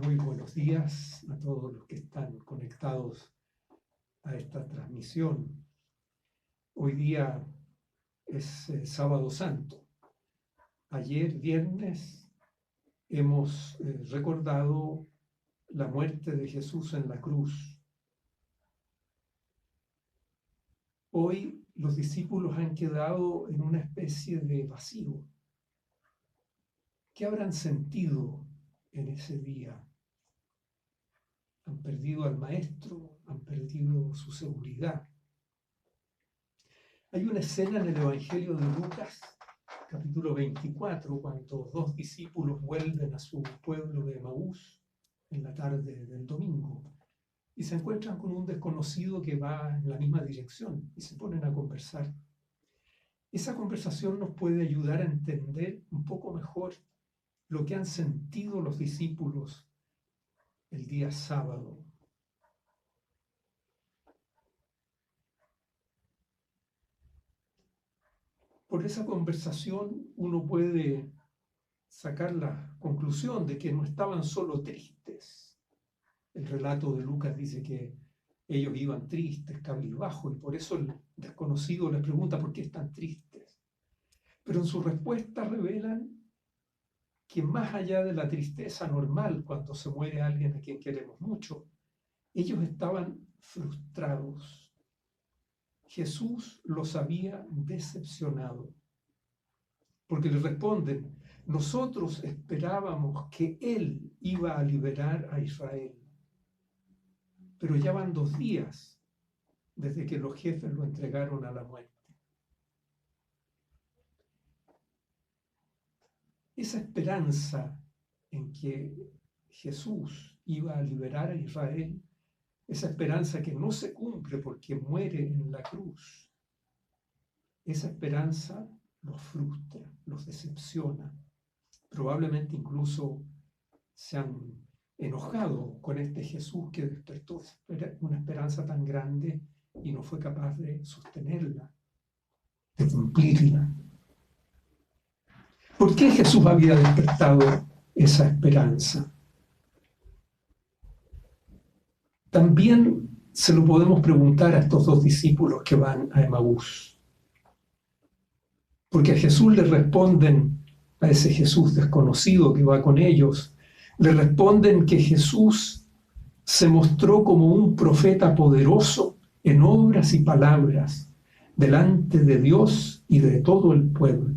Muy buenos días a todos los que están conectados a esta transmisión. Hoy día es Sábado Santo. Ayer, viernes, hemos recordado la muerte de Jesús en la cruz. Hoy los discípulos han quedado en una especie de vacío. ¿Qué habrán sentido en ese día? Han perdido al maestro, han perdido su seguridad. Hay una escena en el Evangelio de Lucas, capítulo 24, cuando dos discípulos vuelven a su pueblo de Emaús en la tarde del domingo y se encuentran con un desconocido que va en la misma dirección y se ponen a conversar. Esa conversación nos puede ayudar a entender un poco mejor lo que han sentido los discípulos el día sábado. Por esa conversación uno puede sacar la conclusión de que no estaban solo tristes. El relato de Lucas dice que ellos iban tristes, cabizbajos, y por eso el desconocido les pregunta por qué están tristes. Pero en su respuesta revelan que más allá de la tristeza normal cuando se muere alguien a quien queremos mucho, ellos estaban frustrados. Jesús los había decepcionado, porque le responden: nosotros esperábamos que Él iba a liberar a Israel, pero ya van 2 días desde que los jefes lo entregaron a la muerte. Esa esperanza en que Jesús iba a liberar a Israel, esa esperanza que no se cumple porque muere en la cruz, esa esperanza los frustra, los decepciona. Probablemente incluso se han enojado con este Jesús que despertó una esperanza tan grande y no fue capaz de sostenerla, de cumplirla. ¿Por qué Jesús había despertado esa esperanza? También se lo podemos preguntar a estos 2 discípulos que van a Emaús. Porque a Jesús le responden, a ese Jesús desconocido que va con ellos, le responden que Jesús se mostró como un profeta poderoso en obras y palabras delante de Dios y de todo el pueblo.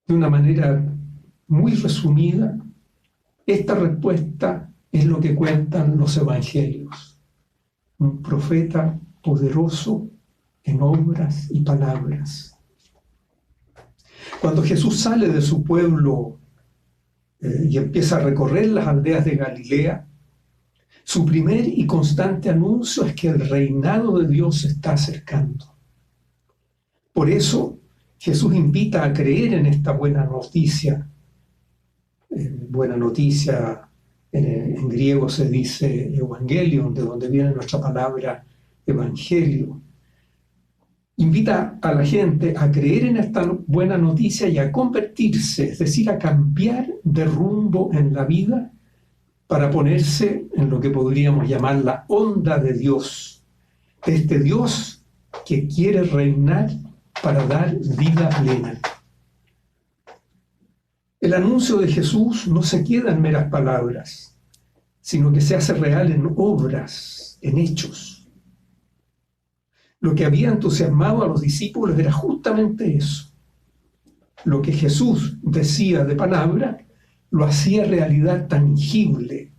De una manera muy resumida, esta respuesta es lo que cuentan los evangelios. Un profeta poderoso en obras y palabras. Cuando Jesús sale de su pueblo y empieza a recorrer las aldeas de Galilea, su primer y constante anuncio es que el reinado de Dios se está acercando. Por eso Jesús invita a creer en esta buena noticia. Buena noticia, en griego se dice evangelion, de donde viene nuestra palabra evangelio. Invita a la gente a creer en esta buena noticia y a convertirse, es decir, a cambiar de rumbo en la vida para ponerse en lo que podríamos llamar la onda de Dios, de este Dios que quiere reinar para dar vida plena. El anuncio de Jesús no se queda en meras palabras, sino que se hace real en obras, en hechos. Lo que había entusiasmado a los discípulos era justamente eso. Lo que Jesús decía de palabra, lo hacía realidad tangible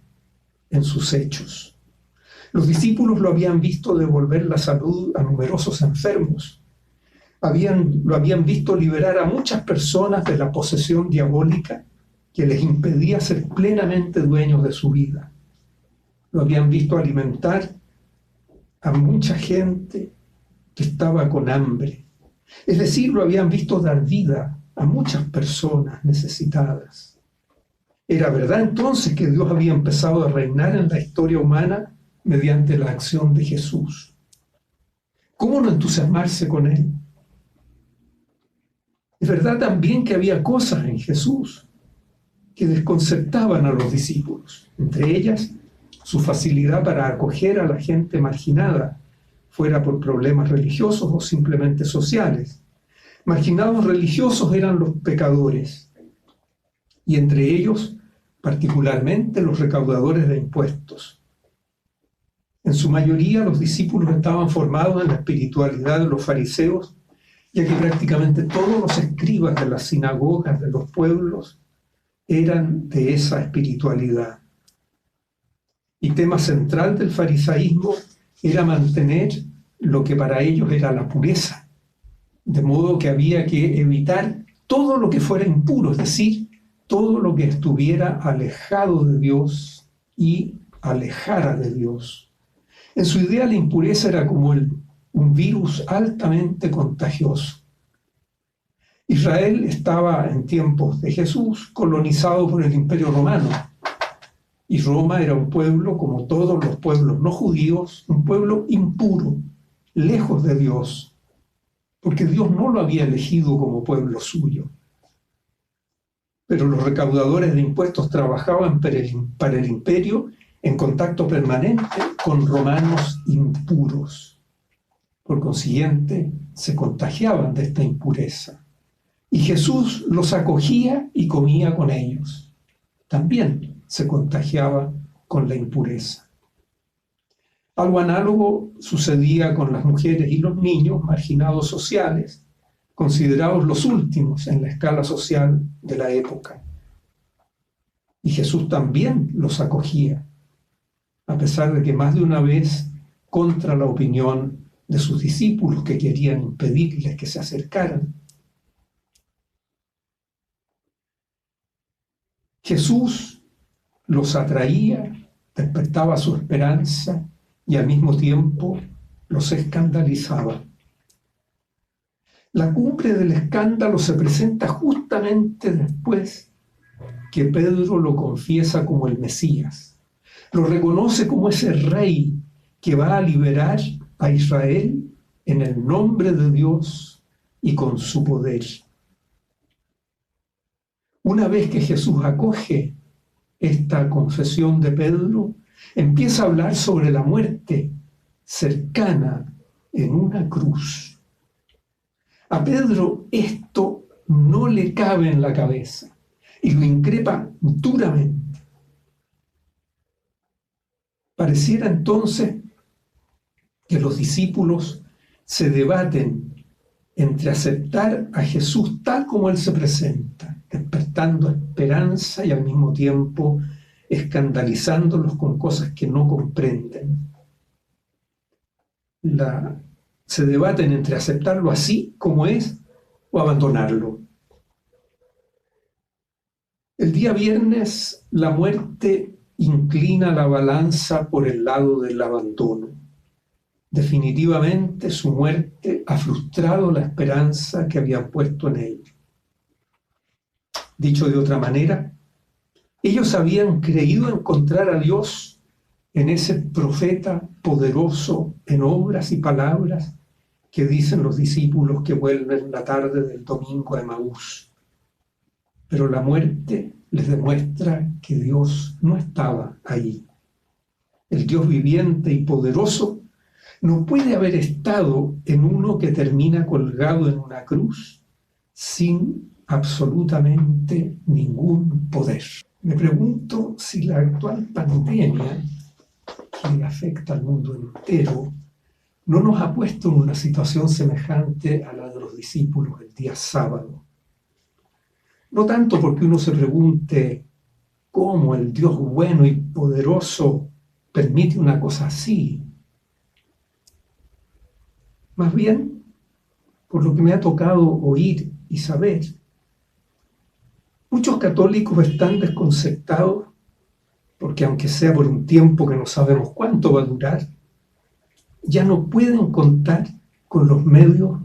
en sus hechos. Los discípulos lo habían visto devolver la salud a numerosos enfermos. Lo habían visto liberar a muchas personas de la posesión diabólica que les impedía ser plenamente dueños de su vida. Lo habían visto alimentar a mucha gente que estaba con hambre. Es decir, lo habían visto dar vida a muchas personas necesitadas. Era verdad entonces que Dios había empezado a reinar en la historia humana mediante la acción de Jesús. ¿Cómo no entusiasmarse con Él? Es verdad también que había cosas en Jesús que desconcertaban a los discípulos, entre ellas su facilidad para acoger a la gente marginada, fuera por problemas religiosos o simplemente sociales. Marginados religiosos eran los pecadores, y entre ellos particularmente los recaudadores de impuestos. En su mayoría los discípulos estaban formados en la espiritualidad de los fariseos, ya que prácticamente todos los escribas de las sinagogas de los pueblos eran de esa espiritualidad. Y tema central del farisaísmo era mantener lo que para ellos era la pureza, de modo que había que evitar todo lo que fuera impuro, es decir, todo lo que estuviera alejado de Dios y alejara de Dios. En su idea la impureza era como un virus altamente contagioso. Israel estaba en tiempos de Jesús colonizado por el Imperio Romano, y Roma era un pueblo, como todos los pueblos no judíos, un pueblo impuro, lejos de Dios, porque Dios no lo había elegido como pueblo suyo. Pero los recaudadores de impuestos trabajaban para el imperio en contacto permanente con romanos impuros. Por consiguiente, se contagiaban de esta impureza. Y Jesús los acogía y comía con ellos. También se contagiaba con la impureza. Algo análogo sucedía con las mujeres y los niños marginados sociales, considerados los últimos en la escala social de la época. Y Jesús también los acogía, a pesar de que más de una vez, contra la opinión de sus discípulos que querían impedirles que se acercaran. Jesús los atraía, despertaba su esperanza y al mismo tiempo los escandalizaba. La cumbre del escándalo se presenta justamente después que Pedro lo confiesa como el Mesías. Lo reconoce como ese rey que va a liberar a Israel en el nombre de Dios y con su poder. Una vez que Jesús acoge esta confesión de Pedro, empieza a hablar sobre la muerte cercana en una cruz. A Pedro esto no le cabe en la cabeza y lo increpa duramente. Pareciera entonces que los discípulos se debaten entre aceptar a Jesús tal como Él se presenta, despertando esperanza y al mismo tiempo escandalizándolos con cosas que no comprenden. Se debaten entre aceptarlo así como es o abandonarlo. El día viernes, la muerte inclina la balanza por el lado del abandono. Definitivamente su muerte ha frustrado la esperanza que habían puesto en él. Dicho de otra manera, ellos habían creído encontrar a Dios en ese profeta poderoso en obras y palabras que dicen los discípulos que vuelven la tarde del domingo a Emaús. Pero la muerte les demuestra que Dios no estaba ahí. El Dios viviente y poderoso no puede haber estado en uno que termina colgado en una cruz sin absolutamente ningún poder. Me pregunto si la actual pandemia, que afecta al mundo entero, no nos ha puesto en una situación semejante a la de los discípulos el día sábado. No tanto porque uno se pregunte cómo el Dios bueno y poderoso permite una cosa así. Más bien, por lo que me ha tocado oír y saber, muchos católicos están desconcertados porque, aunque sea por un tiempo que no sabemos cuánto va a durar, ya no pueden contar con los medios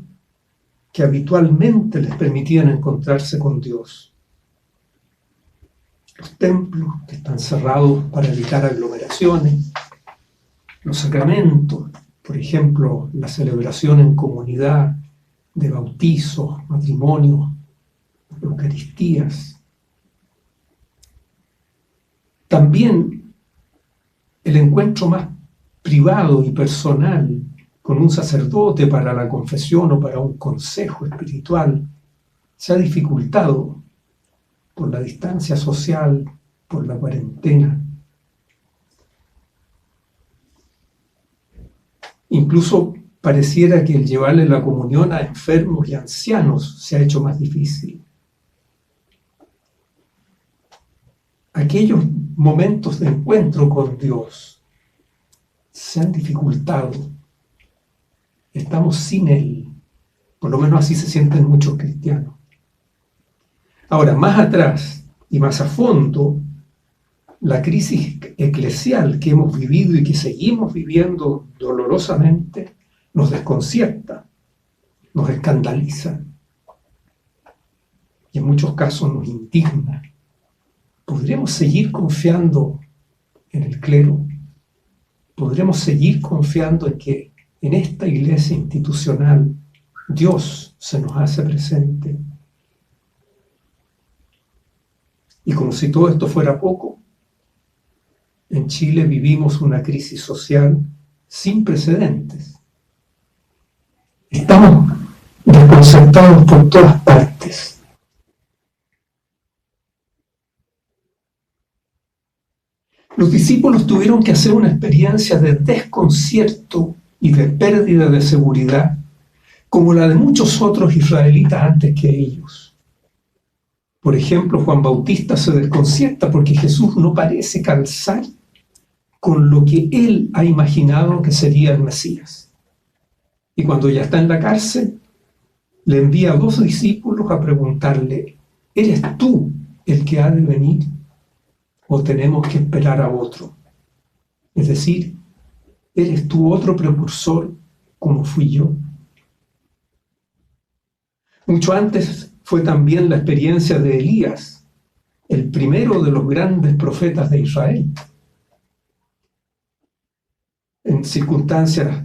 que habitualmente les permitían encontrarse con Dios. Los templos que están cerrados para evitar aglomeraciones, los sacramentos, por ejemplo, la celebración en comunidad de bautizos, matrimonios, eucaristías. También el encuentro más privado y personal con un sacerdote para la confesión o para un consejo espiritual se ha dificultado por la distancia social, por la cuarentena. Incluso pareciera que el llevarle la comunión a enfermos y ancianos se ha hecho más difícil. Aquellos momentos de encuentro con Dios se han dificultado. Estamos sin Él. Por lo menos así se sienten muchos cristianos. Ahora, más atrás y más a fondo, la crisis eclesial que hemos vivido y que seguimos viviendo dolorosamente nos desconcierta, nos escandaliza y en muchos casos nos indigna. ¿Podremos seguir confiando en el clero? ¿Podremos seguir confiando en que en esta iglesia institucional Dios se nos hace presente? Y como si todo esto fuera poco, en Chile vivimos una crisis social sin precedentes. Estamos desconcertados por todas partes. Los discípulos tuvieron que hacer una experiencia de desconcierto y de pérdida de seguridad, como la de muchos otros israelitas antes que ellos. Por ejemplo, Juan Bautista se desconcierta porque Jesús no parece calzar con lo que él ha imaginado que sería el Mesías. Y cuando ya está en la cárcel, le envía a 2 discípulos a preguntarle: ¿eres tú el que ha de venir o tenemos que esperar a otro? Es decir, ¿eres tú otro precursor como fui yo? Mucho antes fue también la experiencia de Elías, el primero de los grandes profetas de Israel. En circunstancias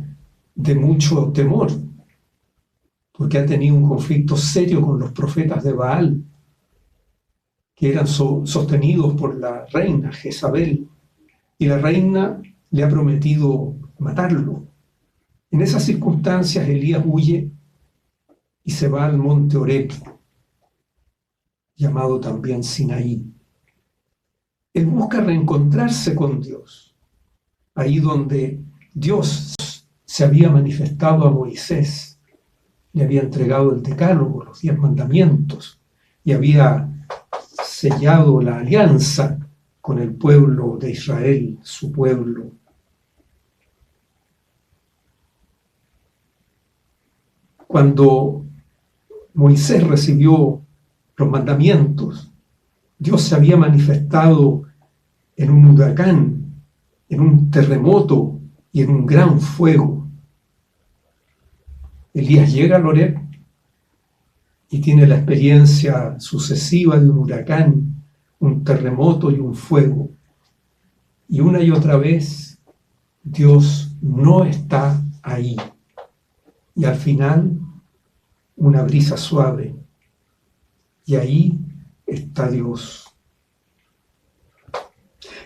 de mucho temor, porque ha tenido un conflicto serio con los profetas de Baal, que eran sostenidos por la reina Jezabel, y la reina le ha prometido matarlo. En esas circunstancias Elías huye y se va al monte Horeb, llamado también Sinaí. Él busca reencontrarse con Dios, ahí donde Dios se había manifestado a Moisés, le había entregado el decálogo, los 10 mandamientos, y había sellado la alianza con el pueblo de Israel, su pueblo. Cuando Moisés recibió los mandamientos, Dios se había manifestado en un huracán, en un terremoto y en un gran fuego. Elías llega al Horeb y tiene la experiencia sucesiva de un huracán, un terremoto y un fuego. Y una y otra vez Dios no está ahí. Y al final una brisa suave. Y ahí está Dios.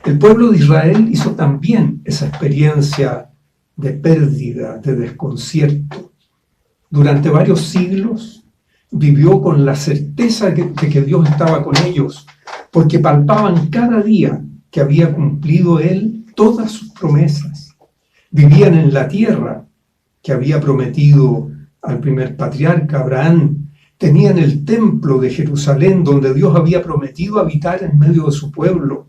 El pueblo de Israel hizo también esa experiencia de pérdida, de desconcierto. Durante varios siglos vivió con la certeza de que Dios estaba con ellos, porque palpaban cada día que había cumplido Él todas sus promesas. Vivían en la tierra que había prometido al primer patriarca Abraham. Tenían el templo de Jerusalén donde Dios había prometido habitar en medio de su pueblo.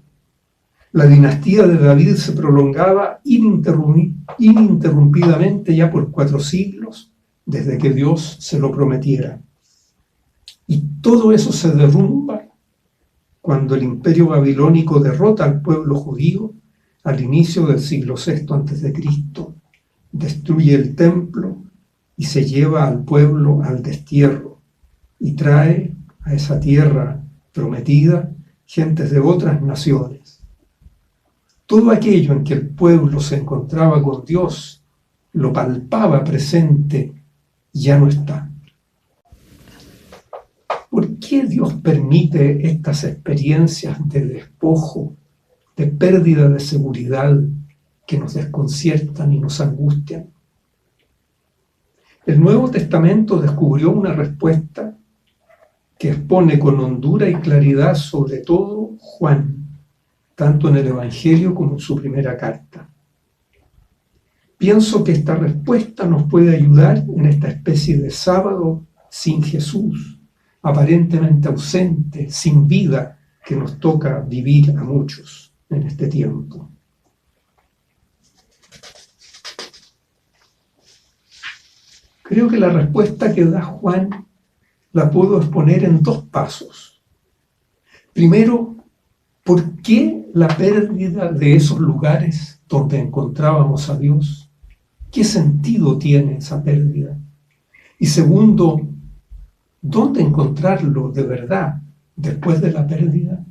La dinastía de David se prolongaba ininterrumpidamente ya por 4 siglos desde que Dios se lo prometiera. Y todo eso se derrumba cuando el imperio babilónico derrota al pueblo judío al inicio del siglo VI a.C., destruye el templo y se lleva al pueblo al destierro y trae a esa tierra prometida gentes de otras naciones. Todo aquello en que el pueblo se encontraba con Dios, lo palpaba presente, ya no está. ¿Por qué Dios permite estas experiencias de despojo de pérdida de seguridad que nos desconciertan y nos angustian. El Nuevo Testamento descubrió una respuesta que expone con hondura y claridad sobre todo Juan, tanto en el Evangelio como en su primera carta. Pienso que esta respuesta nos puede ayudar en esta especie de sábado sin Jesús, aparentemente ausente, sin vida, que nos toca vivir a muchos en este tiempo. Creo que la respuesta que da Juan la puedo exponer en 2 pasos. Primero, ¿por qué la pérdida de esos lugares donde encontrábamos a Dios? ¿Qué sentido tiene esa pérdida? Y segundo, ¿dónde encontrarlo de verdad después de la pérdida?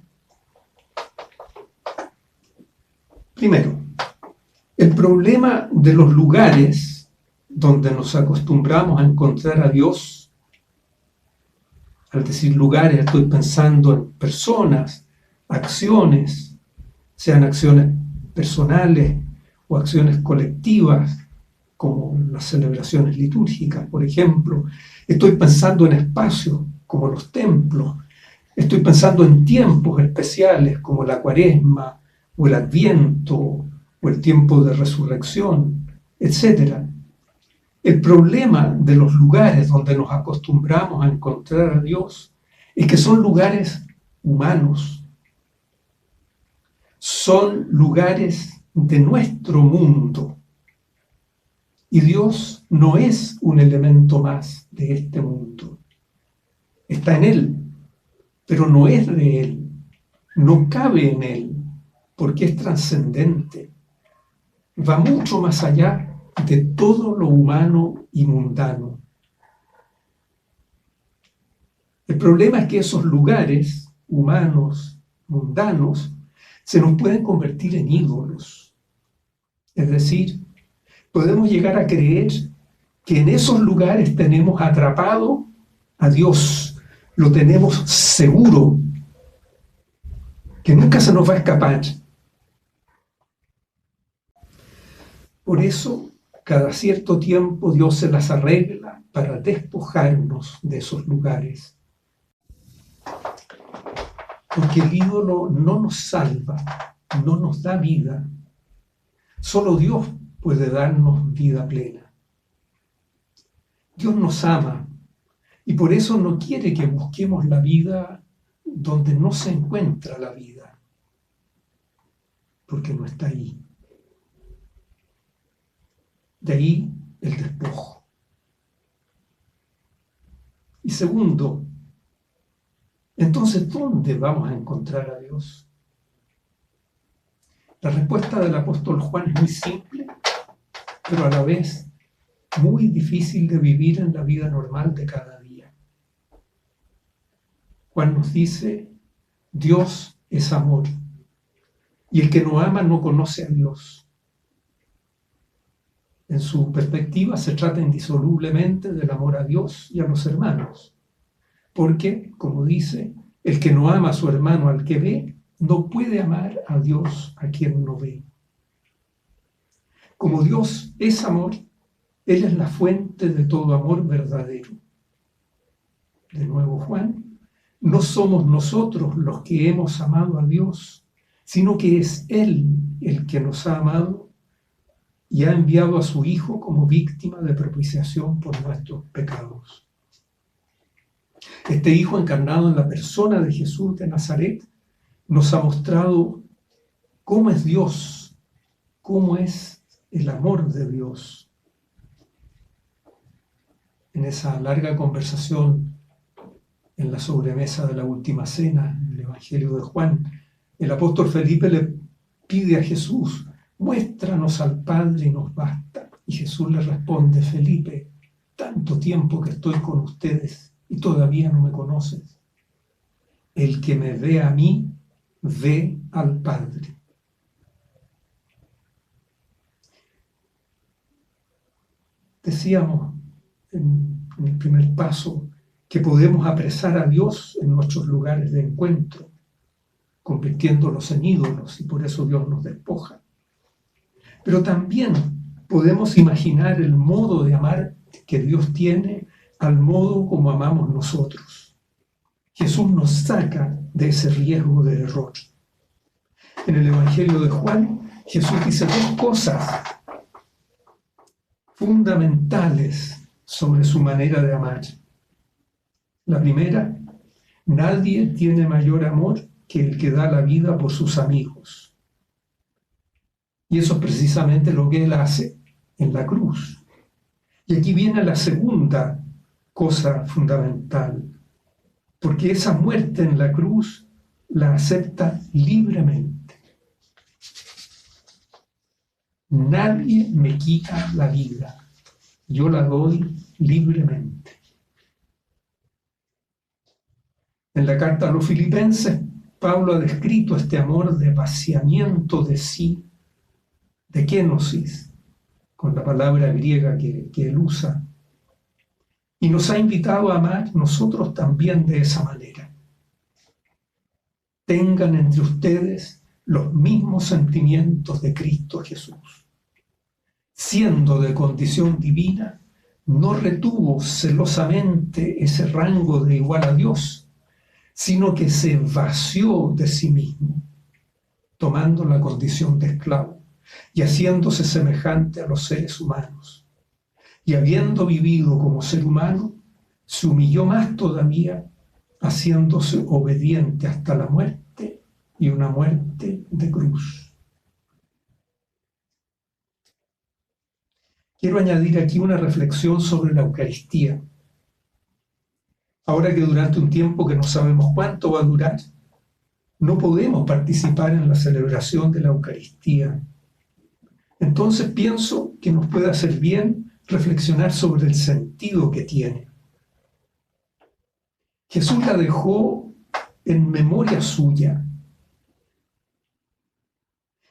Primero, el problema de los lugares donde nos acostumbramos a encontrar a Dios, al decir lugares estoy pensando en personas, acciones, sean acciones personales o acciones colectivas, como las celebraciones litúrgicas, por ejemplo. Estoy pensando en espacios como los templos. Estoy pensando en tiempos especiales como la Cuaresma o el Adviento o el tiempo de resurrección, etc. El problema de los lugares donde nos acostumbramos a encontrar a Dios es que son lugares humanos. Son lugares de nuestro mundo. Y Dios no es un elemento más de este mundo. Está en Él, pero no es de Él. No cabe en Él, porque es trascendente. Va mucho más allá de todo lo humano y mundano. El problema es que esos lugares humanos, mundanos, se nos pueden convertir en ídolos. Es decir, podemos llegar a creer que en esos lugares tenemos atrapado a Dios, lo tenemos seguro, que nunca se nos va a escapar. Por eso, cada cierto tiempo Dios se las arregla para despojarnos de esos lugares. Porque el ídolo no nos salva, no nos da vida. Solo Dios puede darnos vida plena. Dios nos ama y por eso no quiere que busquemos la vida donde no se encuentra la vida, porque no está ahí. De ahí el despojo. Y segundo, entonces, ¿dónde vamos a encontrar a Dios? La respuesta del apóstol Juan es muy simple, pero a la vez muy difícil de vivir en la vida normal de cada día. Juan nos dice, Dios es amor, y el que no ama no conoce a Dios. En su perspectiva se trata indisolublemente del amor a Dios y a los hermanos, porque, como dice, el que no ama a su hermano al que ve, no puede amar a Dios a quien no ve. Como Dios es amor, Él es la fuente de todo amor verdadero. De nuevo Juan, no somos nosotros los que hemos amado a Dios, sino que es Él el que nos ha amado y ha enviado a su Hijo como víctima de propiciación por nuestros pecados. Este Hijo encarnado en la persona de Jesús de Nazaret nos ha mostrado cómo es Dios, cómo es el amor de Dios. En esa larga conversación en la sobremesa de la última cena, en el Evangelio de Juan, el apóstol Felipe le pide a Jesús, muéstranos al Padre y nos basta. Y Jesús le responde, Felipe, tanto tiempo que estoy con ustedes y todavía no me conoces. El que me ve a mí, ve al Padre. Decíamos en el primer paso que podemos apresar a Dios en nuestros lugares de encuentro. convirtiéndolos en ídolos, y por eso Dios nos despoja. Pero también podemos imaginar el modo de amar que Dios tiene al modo como amamos nosotros. Jesús nos saca de ese riesgo de error. En el Evangelio de Juan, Jesús dice dos cosas fundamentales sobre su manera de amar. La primera, nadie tiene mayor amor que el que da la vida por sus amigos. Y eso es precisamente lo que Él hace en la cruz. Y aquí viene la segunda cosa fundamental, porque esa muerte en la cruz la acepta libremente. Nadie me quita la vida, yo la doy libremente. En la carta a los Filipenses, Pablo ha descrito este amor de vaciamiento de sí, de kenosis, con la palabra griega que él usa, y nos ha invitado a amar nosotros también de esa manera. Tengan entre ustedes los mismos sentimientos de Cristo Jesús. Siendo de condición divina, no retuvo celosamente ese rango de igual a Dios, sino que se vació de sí mismo, tomando la condición de esclavo y haciéndose semejante a los seres humanos. Y habiendo vivido como ser humano, se humilló más todavía, haciéndose obediente hasta la muerte, y una muerte de cruz. Quiero añadir aquí una reflexión sobre la Eucaristía. Ahora que durante un tiempo que no sabemos cuánto va a durar, no podemos participar en la celebración de la Eucaristía. Entonces pienso que nos puede hacer bien reflexionar sobre el sentido que tiene. Jesús la dejó en memoria suya.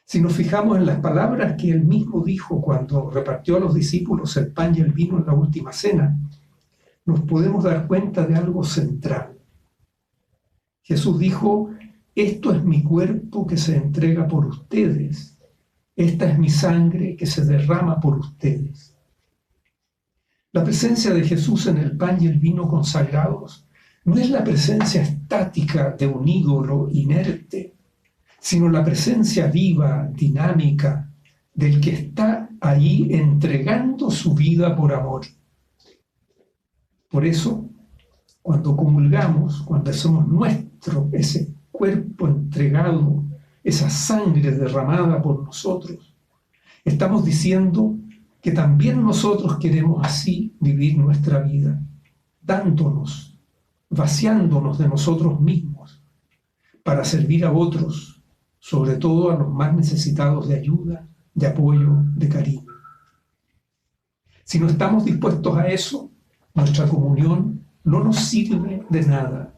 Si nos fijamos en las palabras que él mismo dijo cuando repartió a los discípulos el pan y el vino en la última cena, nos podemos dar cuenta de algo central. Jesús dijo: esto es mi cuerpo que se entrega por ustedes, esta es mi sangre que se derrama por ustedes. La presencia de Jesús en el pan y el vino consagrados no es la presencia estática de un ídolo inerte, sino la presencia viva, dinámica, del que está ahí entregando su vida por amor. Por eso, cuando comulgamos, cuando hacemos nuestro ese cuerpo entregado, esa sangre derramada por nosotros, estamos diciendo que también nosotros queremos así vivir nuestra vida, dándonos, vaciándonos de nosotros mismos, para servir a otros, sobre todo a los más necesitados de ayuda, de apoyo, de cariño. Si no estamos dispuestos a eso, nuestra comunión no nos sirve de nada,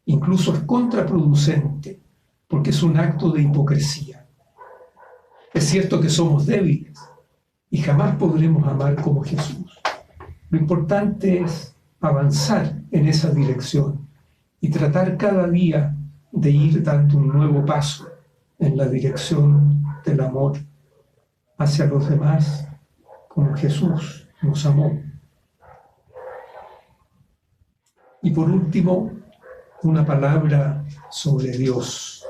incluso es contraproducente, porque es un acto de hipocresía. Es cierto que somos débiles y jamás podremos amar como Jesús. Lo importante es avanzar en esa dirección y tratar cada día de ir dando un nuevo paso en la dirección del amor hacia los demás como Jesús nos amó. Y por último, una palabra sobre Dios.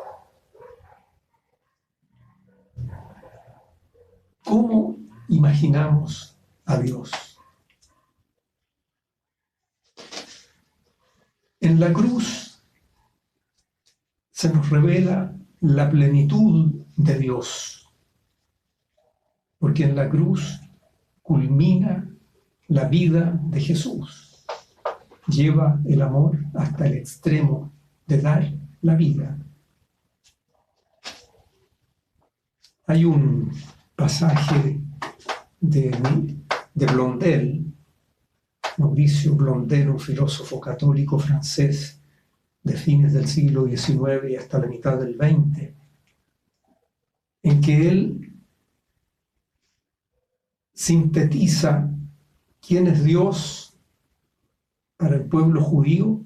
¿Cómo imaginamos a Dios? En la cruz se nos revela la plenitud de Dios, porque en la cruz culmina la vida de Jesús. Lleva el amor hasta el extremo de dar la vida. Hay un pasaje de Blondel, Mauricio Blondel, un filósofo católico francés de fines del siglo XIX y hasta la mitad del XX, en que él sintetiza quién es Dios para el pueblo judío,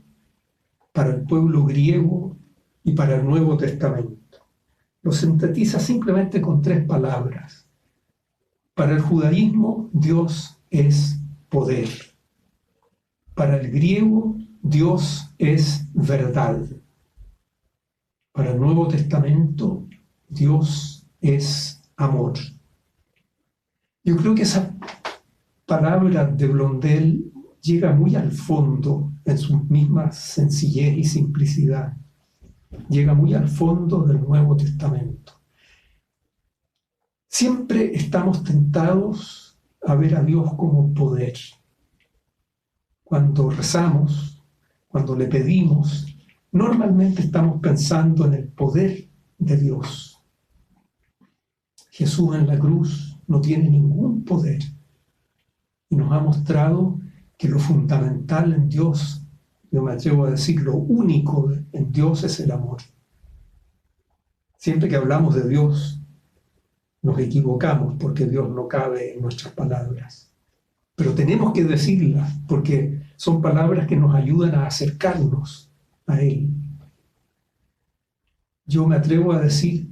para el pueblo griego y para el Nuevo Testamento. Lo sintetiza simplemente con 3 palabras. Para el judaísmo, Dios es poder. Para el griego, Dios es verdad. Para el Nuevo Testamento, Dios es amor. Yo creo que esa palabra de Blondel llega muy al fondo en su misma sencillez y simplicidad. Llega muy al fondo del Nuevo Testamento. Siempre estamos tentados a ver a Dios como poder. Cuando rezamos, cuando le pedimos, normalmente estamos pensando en el poder de Dios. Jesús en la cruz no tiene ningún poder y nos ha mostrado que lo fundamental en Dios, yo me atrevo a decir, lo único en Dios es el amor. Siempre que hablamos de Dios, nos equivocamos porque Dios no cabe en nuestras palabras. Pero tenemos que decirlas porque son palabras que nos ayudan a acercarnos a Él. Yo me atrevo a decir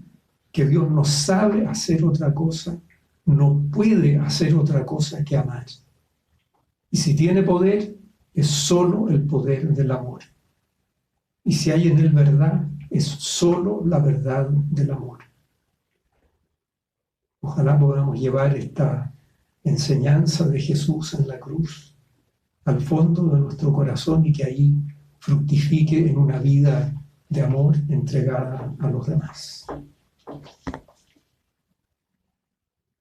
que Dios no sabe hacer otra cosa, no puede hacer otra cosa que amar. Y si tiene poder, es solo el poder del amor. Y si hay en Él verdad, es solo la verdad del amor. Ojalá podamos llevar esta enseñanza de Jesús en la cruz al fondo de nuestro corazón y que ahí fructifique en una vida de amor entregada a los demás.